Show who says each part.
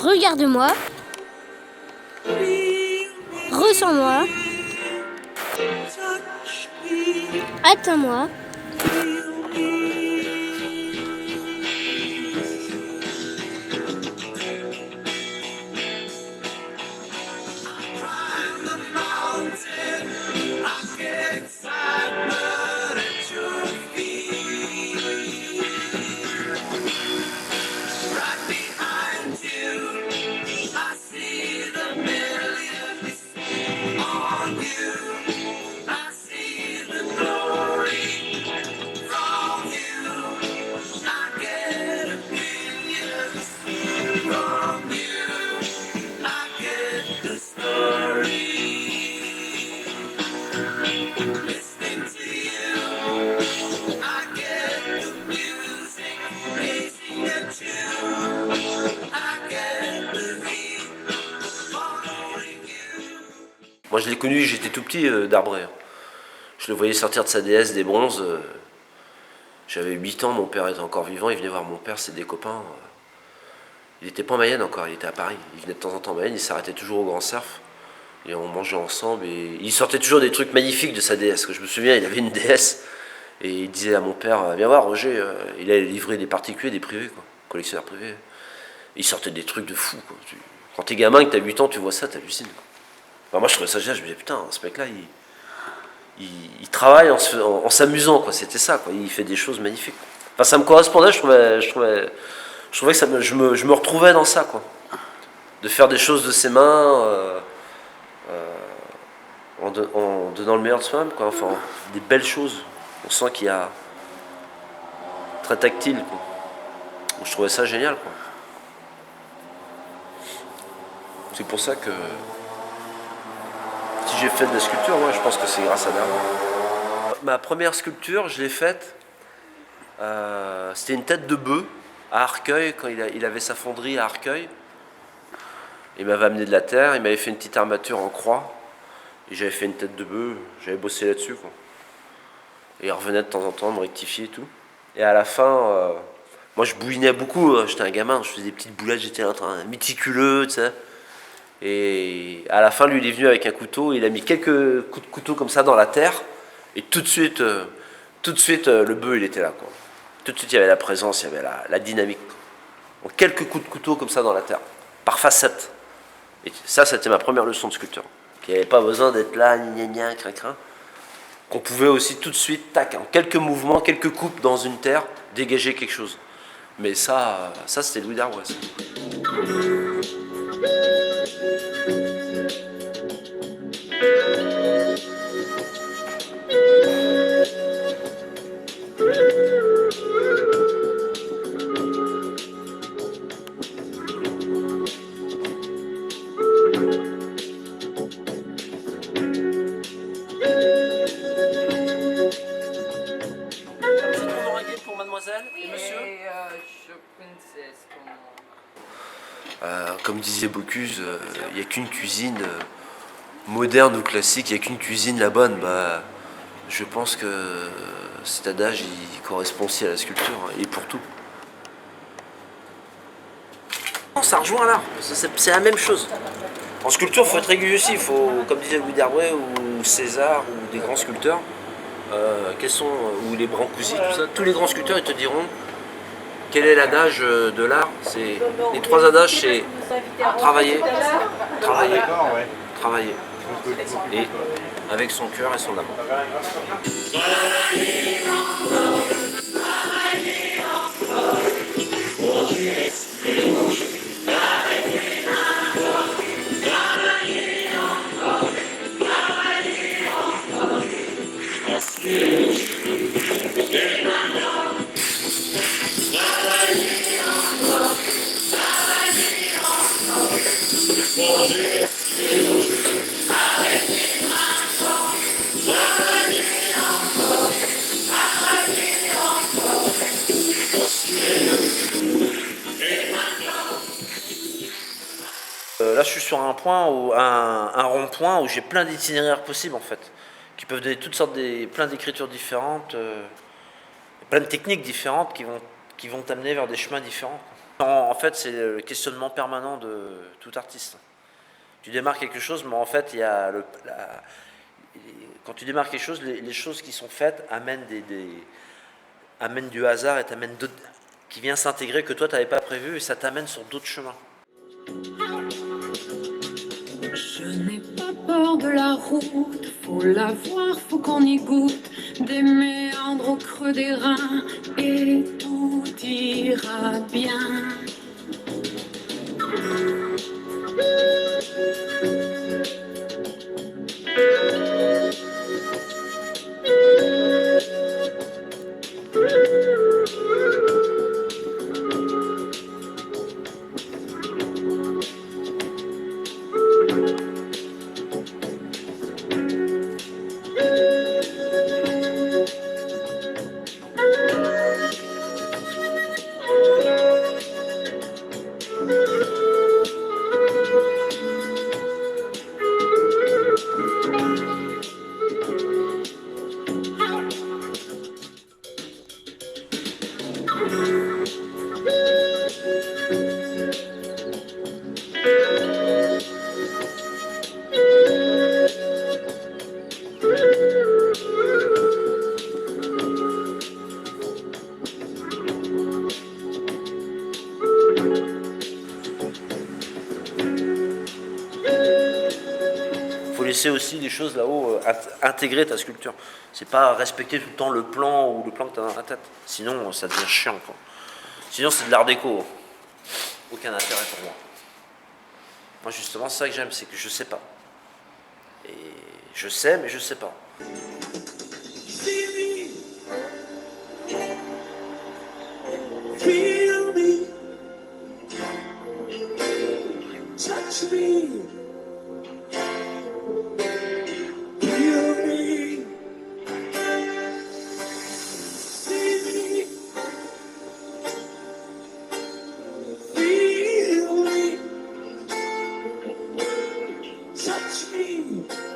Speaker 1: Regarde-moi. Ressens-moi. Atteins-moi.
Speaker 2: Moi je l'ai connu, j'étais tout petit, Darbré. Je le voyais sortir de sa déesse des bronzes. J'avais 8 ans, mon père était encore vivant, il venait voir mon père, c'est des copains. Il n'était pas en Mayenne encore, il était à Paris. Il venait de temps en temps en Mayenne, il s'arrêtait toujours au Grand Cerf. Et on mangeait ensemble. Et il sortait toujours des trucs magnifiques de sa déesse. Que je me souviens, il avait une déesse. Et il disait à mon père, viens voir Roger, il allait livrer des particuliers, des privés, quoi, collectionneurs privés. Il sortait des trucs de fou, quoi. Quand t'es gamin, que t'as 8 ans, tu vois ça, t'hallucines. Enfin, moi je trouvais ça génial, je me disais putain, ce mec-là, il travaille en s'amusant, quoi. C'était ça, quoi. Il fait des choses magnifiques. Enfin, ça me correspondait, je trouvais que je me retrouvais dans ça, quoi. De faire des choses de ses mains, en donnant le meilleur de soi-même, quoi. Enfin, des belles choses. On sent qu'il y a très tactile, quoi. Donc, je trouvais ça génial, quoi. C'est pour ça que si j'ai fait de la sculpture, moi, je pense que c'est grâce à Darwin. Ma première sculpture, je l'ai faite. C'était une tête de bœuf à Arcueil, quand il avait sa fonderie à Arcueil. Il m'avait amené de la terre, il m'avait fait une petite armature en croix. Et j'avais fait une tête de bœuf, j'avais bossé là-dessus, quoi. Et il revenait de temps en temps me rectifier et tout. Et à la fin, moi je bouinais beaucoup, j'étais un gamin, je faisais des petites boulettes, j'étais en train méticuleux, tu sais. Et à la fin, lui, il est venu avec un couteau, il a mis quelques coups de couteau comme ça dans la terre, et tout de suite, le bœuf, il était là, quoi. Tout de suite, il y avait la présence, il y avait la dynamique. Donc, quelques coups de couteau comme ça dans la terre, par facette. Et ça, c'était ma première leçon de sculpteur. Qu'il n'y avait pas besoin d'être là, gna gna, crin crin. Qu'on pouvait aussi tout de suite, tac, en quelques mouvements, quelques coupes dans une terre, dégager quelque chose. Mais ça c'était Louis Darbois. Pour mademoiselle et monsieur. Comme disait Bocuse, il n'y a qu'une cuisine moderne ou classique, il n'y a qu'une cuisine la bonne. Bah, je pense que cet adage il correspond aussi à la sculpture, et pour tout. Ça rejoint l'art, c'est la même chose. En sculpture, il faut être régulier aussi. Il faut, comme disait Louis Darbois ou César ou des grands sculpteurs, ou les Brancusi, tout ça, tous les grands sculpteurs ils te diront quel est l'adage de l'art. C'est les 3 adages, c'est travailler, travailler, travailler, et avec son cœur et son âme. Là, je suis sur un point, un rond-point où j'ai plein d'itinéraires possibles en fait, qui peuvent donner toutes sortes plein d'écritures différentes, plein de techniques différentes qui vont t'amener vers des chemins différents. En fait, c'est le questionnement permanent de tout artiste. Tu démarres quelque chose, mais en fait, il y a quand tu démarres quelque chose, les choses qui sont faites amènent amènent du hasard et t'amènent qui vient s'intégrer que toi tu n'avais pas prévu et ça t'amène sur d'autres chemins.
Speaker 3: Je n'ai pas peur de la route, faut la voir, faut qu'on y goûte. Des méandres au creux des reins et tout ira bien.
Speaker 2: Faut laisser aussi des choses là-haut intégrer ta sculpture. C'est pas respecter tout le temps le plan ou le plan que tu as dans la tête. Sinon, ça devient chiant, quoi. Sinon, c'est de l'art déco. Aucun intérêt pour moi. Moi, justement, c'est ça que j'aime, c'est que je sais pas. Et je sais, mais je sais pas.
Speaker 4: Feel me, touch me, feel me, see me, feel me, touch me.